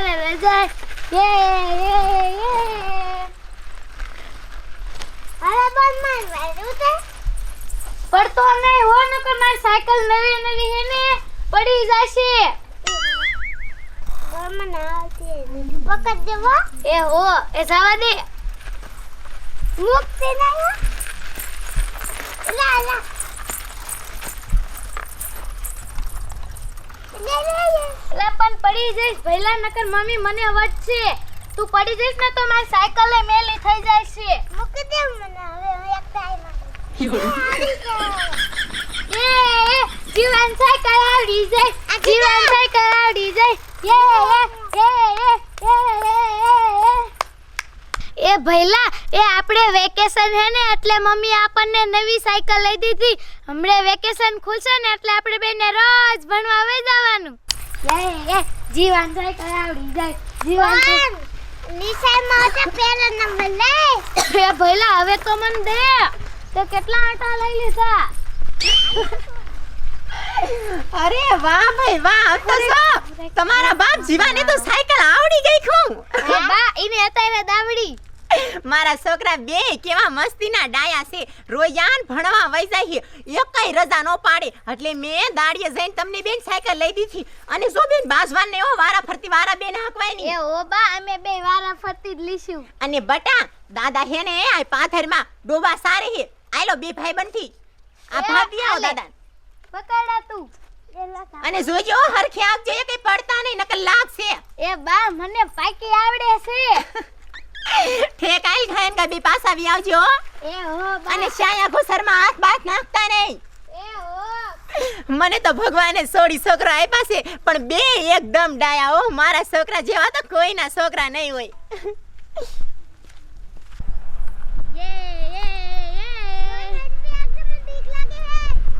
સાયકલે લઈ જાય અરે બોલ માર વાળું તે પડતો નહીં હો નકર મારી સાયકલ નવી હે ને પડી જશે મને આવતી પકડ દેવો એ હો એ જવા દે મુક્તિ નહીં લા લા લે પણ પડી જઈશ ભઈલા નકર મમ્મી મને વટશે તું પડી જઈશ ને તો મારી સાયકલ મેલી થઈ જાય છે મૂકી દે મને હવે હું એક ટાઈમ એ જીવન સાયકલ આવડી જાય જીવન સાયકલ આવડી જાય એ ભઈલા એ આપણે વેકેશન હે ને એટલે મમ્મી આપણને નવી સાયકલ લઈ દીધી હમણે વેકેશન ખુલશે ને એટલે આપણે બેને રોજ ભણવા વઈ જવાનું જીવન સાયકલ આવડી જાય જીવન નિશાળમાં તો પહેલો નંબર લે એ ભઈલા હવે તો મને દે તે કેટલા આટા લઈ લીધા અરે વાહ ભાઈ વાહ તો તમારા બાપ જીવાને તો સાયકલ આવડી ગઈ ખું એ બા ઈને અત્યારે દાવડી મારા છોકરા બે કેવા મસ્તીના ડાયા છે રોયાન ભણવા વઈ જાય એકઈ રજા નો પાડે એટલે મેં દાડીએ જઈને તમને બેન સાયકલ લઈ દીધી અને જો બેન બાજવાન ને ઓ વારા ફરતી વારા બેન હકવાય ની એ ઓ બા અમે બે વારા ફરતી જ લીશું અને બટા દાદા હે ને આ પાથરમાં ડોબા સારે હે આયલો બે ભાઈ બનથી આ ભાભી આવો દાદા પકડા તું અને જોજો હરખે આપજો એ કઈ પડતા નહીં નકર લાગશે એ બા મને પાકી આવડે છે ઠેકાઈ ખાયન કા બી પાસા વી આવજો એ હો બા અને શાયા ઘુસરમાં હાથ બાથ નાખતા નહીં એ હો મને તો ભગવાને સોડી છોકરા આપ્યા છે પણ બે એકદમ ડાયા હો મારા છોકરા જેવા તો કોઈના છોકરા નહીં હોય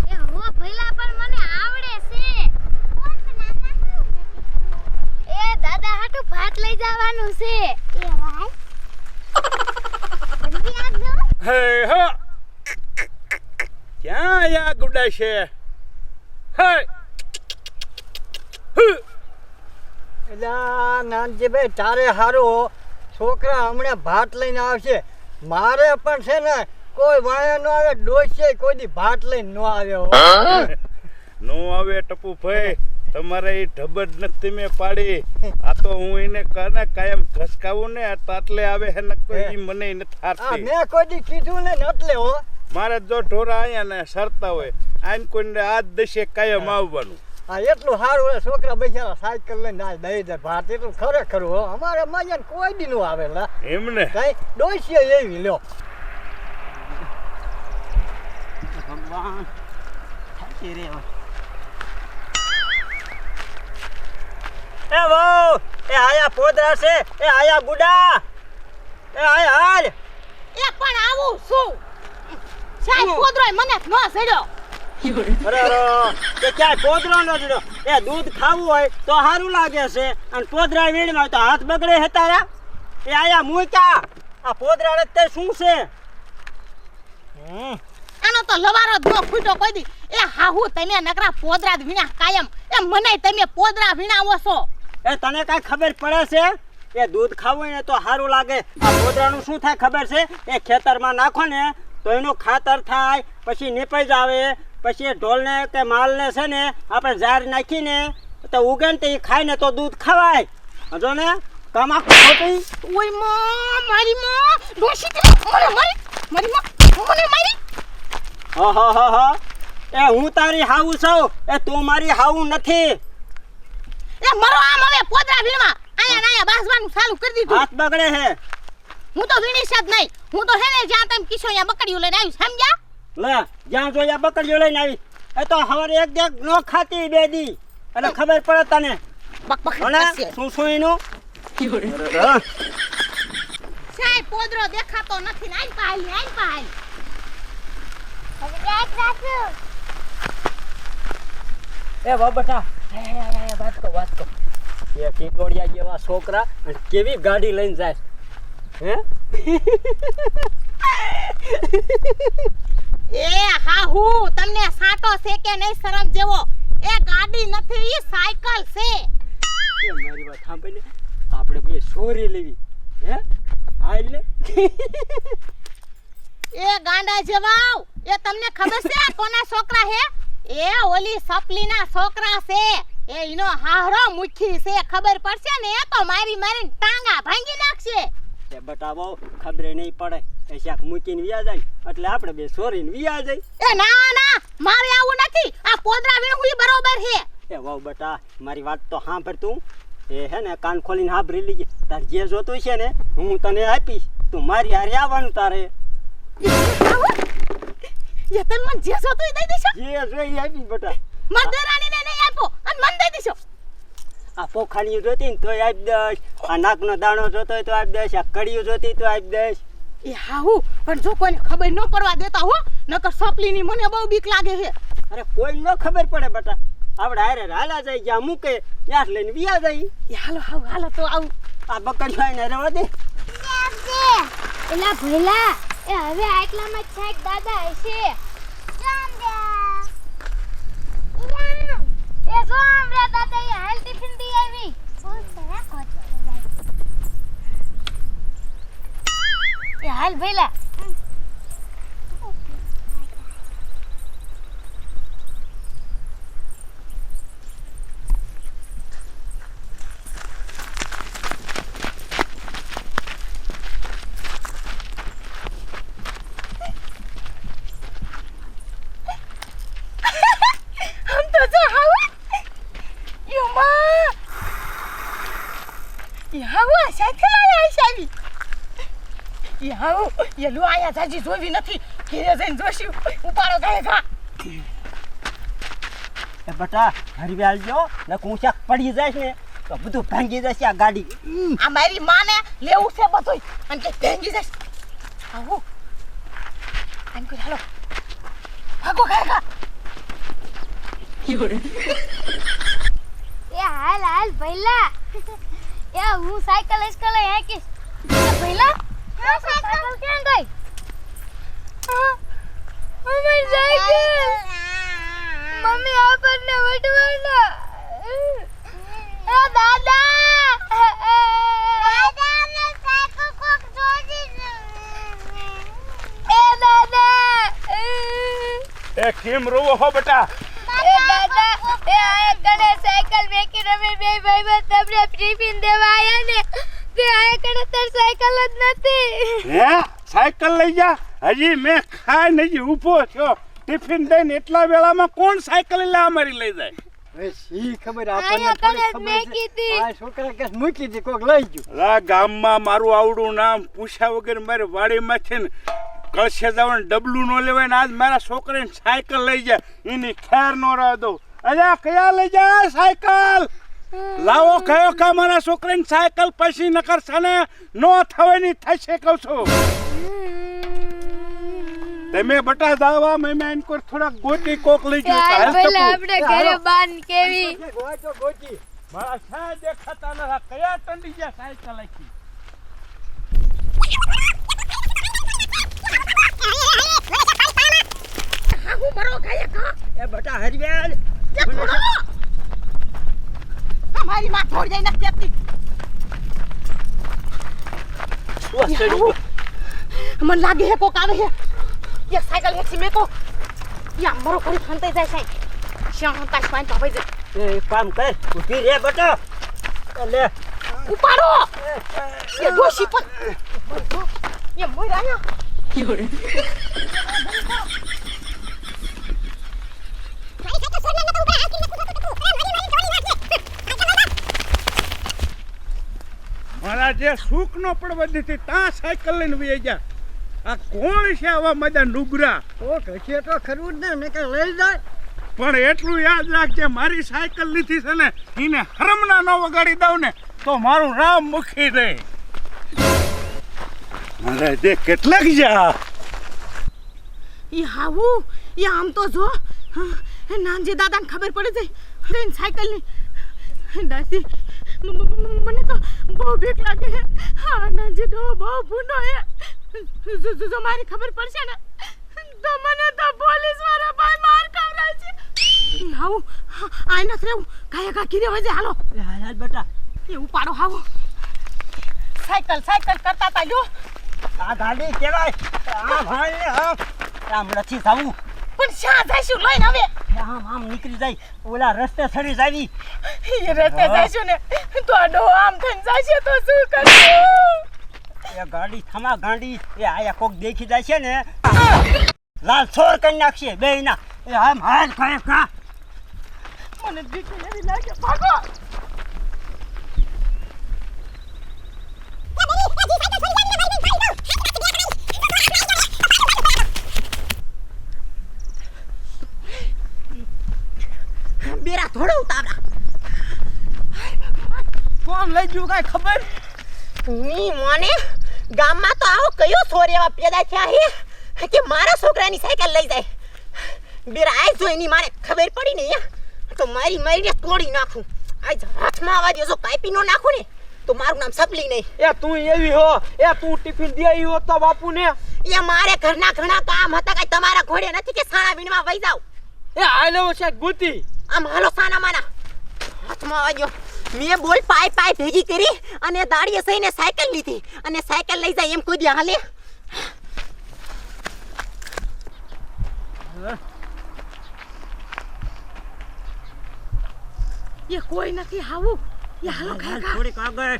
એ હો ભઈલા પણ મને આવડે છે એ દાદા હાટુ ભાત લઈ જવાનું છે હે હો ક્યાં યા ગુડા છે હે એલા નાનજીભાઈ તારે હારું છોકરા હમણાં ભાત લઈને આવશે મારે પણ છે ને કોઈ વાયા ન આવે ડોસે કોઈ દી ભાત લઈને ન આવ્યો નો આવે ટપુ ભાઈ તમારે એ ઢબડ નથી મેં પાડી આ તો હું એને કાને કાયમ ઘસકાવું ને આટલે આવે હે ન કોઈ મને ન આ થારતી મેં કોઈ દી કીધું ને એટલે હો મારે જો ઢોરા આયા ને સરતા હોય આન કોઈને આજ દશે કાયમ આવવાનું આ એટલું સારું છોકરા બિચારા સાયકલ લઈને આ દઈ દે ભાત એટલું ખરેખર હો અમારે મજાને કોઈ દી નું આવેલા એમને કઈ ડોસીએ એવી લ્યો ભગવાન થાકી રે એ વો એ આયા પોદરા છે એ આયા ગુડા એ આયા હાલ એ પણ આવું શું સાહેબ પોદરોય મને ન સડ્યો અરે તે ક્યાં પોદરો ન જડો એ દૂધ ખાવું હોય તો સારું લાગે છે અને પોદરા વીણમાં હોય તો હાથ બગડે હે તારા એ આયા મૂક્યા આ પોદરા તે શું છે આનો તો લવારો ધો ફૂટો કોઈ દી એ હાહુ તમે નકરા પોદરા જ વીણા કાયમ એ મને તમે પોદરા વીણાવો છો એ તને કાઈ ખબર પડે છે એ દૂધ ખાવું હોય ને તો સારું લાગે આ પોદરાનું શું થાય ખબર છે એ ખેતરમાં નાખો ને તો એનું ખાતર થાય પછી નીપજ આવે પછી ઢોલને કે માલને છે ને આપણે ઝાર નાખીને તો ઉગે ને તો એ ખાય ને તો દૂધ ખવાય જો ને તમાકુ ખોટી ઓય મારી ડોશી મને મારી મને મારી હા એ હું તારી હાવું છું એ તું મારી હાવું નથી એ મરો આમ હવે પોદરા વીણવા આયા નાયા બાસવાનું ચાલુ કરી દીધું હાથ બગડે હે હું તો વીણીશ જ નહીં હું તો હે ને જ્યાં તમે કિશો અહીંયા બકડીઓ લઈને આવી સમજ્યા લે જ્યાં જોયા બકરીઓ લઈને આવી એ તો હવારે એક દેખ નો ખાતી બે દી એટલે ખબર પડે તને બક અને શું એનું સાહેબ પોદરો દેખાતો નથી ને આઈ પાહલ એ બાબટા વાત કો એ ટીટોડિયા જેવા છોકરા અને કેવી ગાડી લઈને જાય હે એ હાહુ તમને સાટો છે કે નહીં શરમ જેવો એ ગાડી નથી ઈ સાયકલ છે એ મારી વાત સાંભળને આપણે બે સોરી લેવી હે હાલ લે એ ગાંડા જેવાવ એ તમને ખબર છે આ કોના છોકરા હે એ ઓલી સપલીના છોકરા છે એ ઈનો હાહરો મુઠ્ઠી છે ખબર પડશે ને તો મારી મારીને ટાંગા ભાંગી નાખશે એ બટાવો ખબરે નહીં પડે એ શાક મૂકીને વ્યા જાય એટલે આપણે બે સોરીને વ્યા જાય એ ના ના મારે આવું નથી આ પોદરા વીણું બરોબર હે એ વાવ બટા મારી વાત તો સાંભળ તું એ હે ને કાન ખોલીને સાંભળી લીજે તાર જે જોતું છે ને હું તને આપીશ તું મારી હારે આવવાનું તારે એ તન મન જે જોતું એ દઈ દેશો જે જોઈ આપી બટા મરદરાણીને નહીં આપો અને મન દઈ દેશો આ પોખાણીયું જોતી ને તોય આપી દઈશ આ નાકનો દાણો જોતો હોય તો આપી દઈશ આ કડીયું જોતી તો આપી દઈશ એ હાહુ પણ જો કોઈને ખબર ન પડવા દેતા હો નકર સપલીની મને બહુ બીક લાગે છે અરે કોઈ ન ખબર પડે બટા આપણે હારે હાલા જાય જ્યાં મૂકે ત્યાં લઈને વ્યા જાય એ હાલો હાલો હાલો તો આવું આ બકડ્યો ને રહેવા દે એલા ભઈલા એ હવે આટલામાં છેક દાદા હશે એ જો હમણાં દાદા એ હાલ ટિફિન દી આવી એ હાલ ભઈલા યેલો આયા જાજી જોવી નથી ઘરે જઈને જોશું ઉપાડો ગાય ગા એ બટા હરવી આવજો ને કુંચાક પડી જાય ને તો બધું ભાંગી જશે આ ગાડી આ મારી માને લેવું છે બધું અને કે ભેંગી જશે આવો આન કોઈ હાલો ભાગો ગાય ગા એ હાલ હાલ ભઈલા એ હું સાયકલ ઇસ્કલે હેકીશ ભઈલા આ સાયકલ ક્યાં ગઈ મમ્મી સાયકલ મમ્મી આપણને વટવાના એ દાદા દાદા મે સાયકલ કોક જોડી એ દાદા એ કેમ રોવો હો બેટા એ દાદા એ આ કને સાયકલ મેકી રમે બે ભાઈ બસ તમને ટિફિન દેવા આયા ને તે આ કને તાર સાયકલ જ નથી હે સાયકલ લઈ જા હજી મેં ખાઈ નહીં ઊભો થયો ટિફિન દઈને એટલા વેળામાં કોણ સાયકલ લે અમારી લઈ જાય હવે સી ખબર આયા આપણને કને મેકી દી આ છોકરા કેસ મૂકી દી કોક લઈ ગયું આ ગામમાં મારું આવડું નામ પૂછ્યા વગર મારે વાડીમાંથી ને કળશે જવાનું ડબલું ન લેવાય ને આજ મારા છોકરાને સાયકલ લઈ જાય એની ખેર ન રહે દઉં અલ્યા કયા લઈ જાય સાયકલ લાવો કયો કા મારા છોકરાને સાયકલ પછી નકર સાને નો થવાની થશે કહું છું તમે બટા દાવા મહેમાન કોર થોડા ગોતી કોક લઈ ગયો યાર ભઈલા આપણે ઘરે બાન કેવી ગોચો ગોચી મારા શા દેખાતા નતા કયા ટંડી ગયા સાયકલ આખી હું મરો ગાય ગા એ બટા હરવેલ કે થોડો મારી માં છોડ જાય નથી આપતી મને લાગે હે કોક આવે હે એક સાયકલ હેઠી મેકો યા મરો કરી ખંતાઈ જાય સાહેબ શ્યામ તાર પાન પાવાઈ જાય એ કામ કર ઉભી રે બટા લે ઉપાડો એ દોશી પણ એ મોર આયા મારા જે સુખ નો પડવા દીધી તા સાયકલ લઈને વહી ગયા આ કોણ છે આવા મજા નુગરા ઓ કશે તો ખરું જ ને કે લઈ જાય પણ એટલું યાદ રાખજે મારી સાયકલ લીધી છે ને એને હરમના ન વગાડી દઉં ને તો મારું રામ મુખી દે અરે જે કેટલાક જા ઈ હાવું ઈ આમ તો જો નાનજી દાદાને ખબર પડી જાય અરે સાયકલની દાસી મને તો બહુ બીક લાગે હે હા નાનજી તો બહુ ભૂંડો હે જો મારી ખબર પડશે ને તો મને તો પોલીસ વાળા ભાઈ માર ખવડાવશે ઈ હાવું આઈ નથી રહેવું કાયા કા કીરે વજે હાલો હાલ બટા એ ઉપાડો હાવો સાયકલ સાયકલ કરતા તા લ્યો. આ ગાડી કેવાય આમ હાલ આમ નથી જવું. પણ શા જઈશું લઈને હવે? આમ આમ નીકળી જાય ઓલા રસ્તે ચડી જાવી. એ રસ્તે જઈશું ને તો આ ડો આમ થઈને જશે તો શું કરશું? એ ગાડી થમા ગાડી એ આયા કોક દેખી જાય છે ને લાલ છોર કરી નાખશે બેયના. એ આમ હાલ કાય કા મને બીક એવી લાગે, ભાગો. બેરા થોડો ઉતાવળા. કોણ લઈ ગયું કાંઈ ખબર? ની મોને ગામમાં તો આવો કયો છોરી એવા પેદા થયા હે કે મારા છોકરાની સાયકલ લઈ જાય. બેરા આજ જો એની મારે ખબર પડી ને તો મારી મારીને તોડી નાખું. આજ હાથમાં આવા દેજો કાપી નો નાખું ને તો મારું નામ સપલી નહીં. એ તું એવી હો એ તું ટિફિન દે આવ્યો તો બાપુને. એ મારે ઘરના ઘણા કામ હતા, કઈ તમારા ઘોડે નથી કે સાણા વીણવા વઈ જાવ. એ આલો છે ગુતી આમ હાલો સાના માના હાથમાં વાગ્યો. મેં બોલ પાય પાય ભેગી કરી અને દાડીએ સહીને સાયકલ લીધી અને સાયકલ લઈ જાય એમ કોઈ દી હાલે? એ કોઈ નથી આવું. એ હાલો કાકા થોડીક આગળ.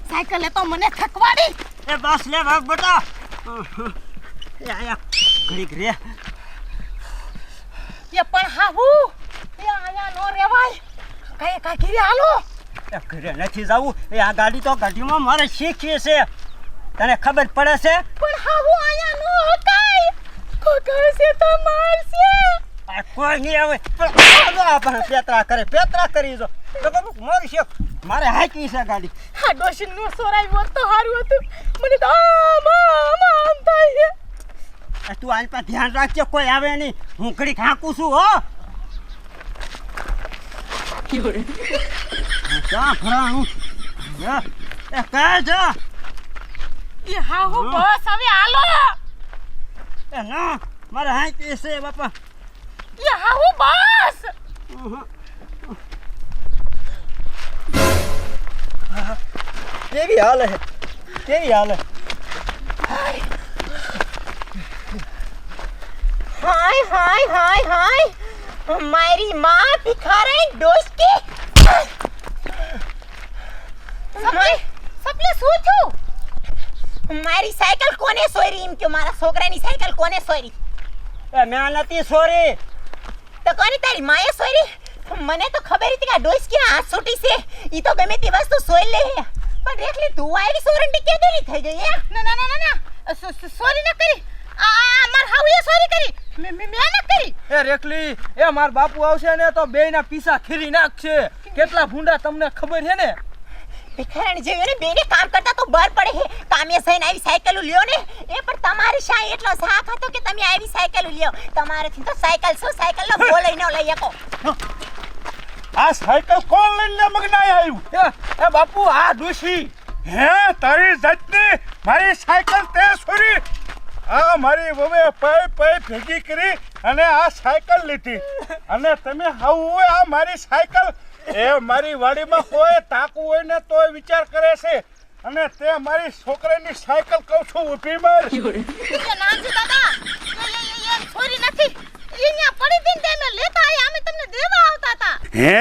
સાયકલ એ તો મને થકવાડી. એ બસ લે ભાગ બેટા. એ આયા ઘડીક રે. એ પણ હાવું એ આયા નો રેવાય. કઈ કા ઘીરે હાલો. એ ઘરે નથી જવું. એ આ ગાડી તો ગાડીમાં મારે શીખવી છે. તને ખબર પડે છે? પણ હાવું આયા નો હકાય. કોકર છે તો મારશે. આ કોઈ નહીં આવે પણ આપણે પેતરા કરે પેતરા કરી દો તો બાપુ મોરી છે. મારે હાકી છે ગાડી. આ ડોશી નો સોરાઈ હોત તો હારું હતું. મને તો આમ આમ આમ થાય. તું આની પર ધ્યાન રાખજે કોઈ આવે નહીં. હું ઘડીક હાંકું છું હો. ક્યાં ફરાણું એ કહે છે એ હાહુ બસ હવે હાલો. એ ના મારે હાકી છે બાપા. એ હાહુ બસ. કેવી હાલે કેવી હાલે? હાય હાય હાય હાય મારી માં ભિખારી ડોસકી. સપલે શું થયું? મારી સાયકલ કોને સોરી? એમ કે મારા છોકરાની સાયકલ કોને સોરી? એ મેં નથી સોરી. તો કોની તારી માએ સોરી? મને તો ખબર હતી કે ડોસકી હાથ છૂટી છે. ઈ તો ગમે તે વસ્તુ સોઈ લે. પણ રેખલી તું આવી સોરંડી કેદરી થઈ ગઈ હે? ના ના ના ના સોરી ન કરી. આ માર હાઉએ સોરી કરી. મેં ન કરી. એ રેકલી એ માર બાપુ આવશે ને તો બેયના પીસા ખીરી નાખશે. કેટલા ભૂંડા તમને ખબર છે ને? ભિખારણ જેવી ને બેને કામ કરતા તો બર પડે હે. કામે સઈને આવી સાયકલ લ્યો ને એ પણ તમારી શા એટલો સાથ હતો કે તમે આવી સાયકલ લ્યો. તમારેથી તો સાયકલ શું સાયકલ નો બોલઈ ન લઈ શકો. આ સાયકલ કોણ લઈને મગનાય આવ્યું? એ બાપુ આ ડોશી હે તારી જાતની મારી સાયકલ તે છોરી. આ મારી વવે પૈ પૈ ભેગી કરી અને આ સાયકલ લીધી અને તમે હાવ હોય આ મારી સાયકલ એ મારી વાડીમાં કોઈ તાકું હોય ને તોય વિચાર કરે છે અને તે મારી છોકરાની સાયકલ કહું છું ઊભી માર. એ નાનજી દાદા એ છોરી નથી. અહીંયા પડી હતી ને તમે લેતા આયા. અમે તમને દેવા આવતા હતા. હે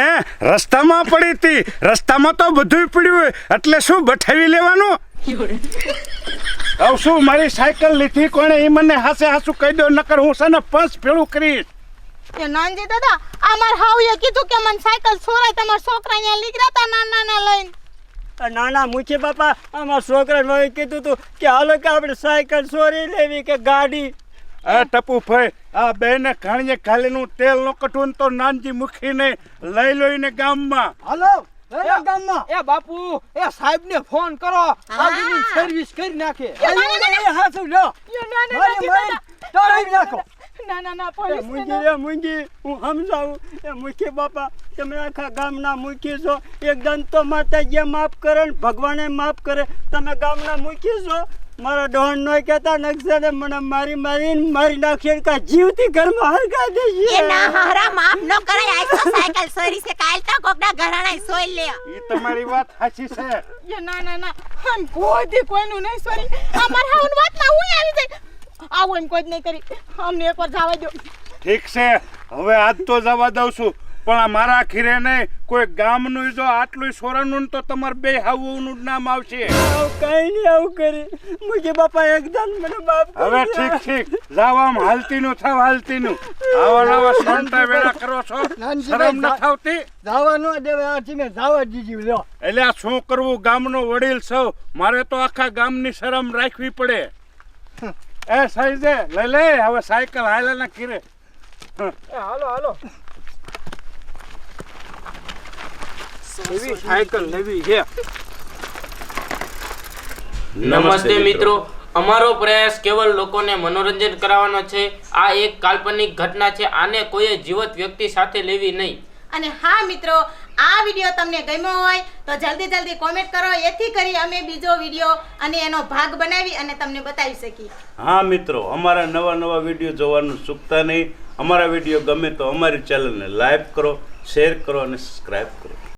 રસ્તામાં પડી હતી? રસ્તામાં તો બધુંય પડ્યું હોય એટલે શું બઠાવી લેવાનું? હવે શું મારી સાયકલ લીધી કોણે એ મને હાસે હાસું કહી દો નકર હું છે ને પંચ ભેળું કરીશ. એ નાનજી દાદા અમાર હાઉએ કીધું કે મને સાયકલ છોરાય. તમાર છોકરાને લીકરાતા નાના લઈને. નાના મૂકી બાપા અમારા છોકરાને કીધું તું કે હાલો કે આપણે સાયકલ ચોરી લેવી કે ગાડી. આ ટપુ ભાઈ આ બેને ઘાણીએ ઘાલીનું તેલ નો કઠું તો નાનજી મુખીને લઈ લોઈને ગામમાં. હાલો એ ગામમાં એ બાપુ એ સાહેબ ને ફોન કરો. ગાડીની સર્વિસ કરી નાખે. એ હાસુ લો મારી મારી તોડી નાખો. ના મૂંગી રે મૂંગી હું સમજાવું. એ મૂકી બાપા તમે આખા ગામના મૂકી છો. એક દન તો માતાજીએ માફ કરે ને ભગવાને માફ કરે. તમે ગામના મૂકી છો મારા ડોન નો કહેતા નકશે ને મને મારી નાખશે કા જીવતી ઘરમાં હરગા એ દેશે. ના હારા માફ ન કરાય. આજ તો સાયકલ સોરી છે, કાલ તો કોકના ઘરાણા સોઈ લે. ઈ તમારી વાત સાચી છે. એ ના હમ કોઈ દી કોઈનું નહીં સોરી અમાર હાઉન વાતમાં હું આવી જાય આવું એમ કોઈ જ નહીં કરી અમને એકવાર જવા દો ઠીક છે, હવે આજ તો જવા દઉં છું, પણ આ મારા ખીરે નહીં કોઈ ગામનું જો આટલું સોરાનું ને તો તમારે બે હાવનું જ નામ આવશે. આવું કઈ નહીં આવું કરી મુજે બાપા એકદમ મને માફ કરી હવે દે. ઠીક જાવ આમ હાલતીનું થાવ હાલતીનું. આવા નવા સોંટા વેળા કરો છો, નાનજીભાઈ, શરમ ન થાવતી? જવા ન દેવે આ તમે જવા દીધી લ્યો. એટલે આ શું કરવું, ગામનો વડીલ સૌ, મારે તો આખા ગામની શરમ રાખવી પડે. એ સાઈઝે લે હવે સાયકલ હાલે ના ખીરે. હાલો એવી સાયકલ લેવી છે. નમસ્તે મિત્રો, અમારો પ્રયાસ કેવલ લોકોને મનોરંજન કરાવવાનો છે. આ એક કાલ્પનિક ઘટના છે, આને કોઈએ જીવત વ્યક્તિ સાથે લેવી નહીં. અને હા મિત્રો, આ વિડીયો તમને ગમ્યો હોય તો જલ્દી કોમેન્ટ કરો, એથી કરી અમે બીજો વિડીયો અને એનો ભાગ બનાવી અને તમને બતાવી શકીએ. હા મિત્રો, અમારા નવા વિડીયો જોવાનું ચૂકતા નહીં. અમારા વિડીયો ગમે તો અમારી ચેનલને લાઈક કરો, શેર કરો અને સબસ્ક્રાઈબ કરો.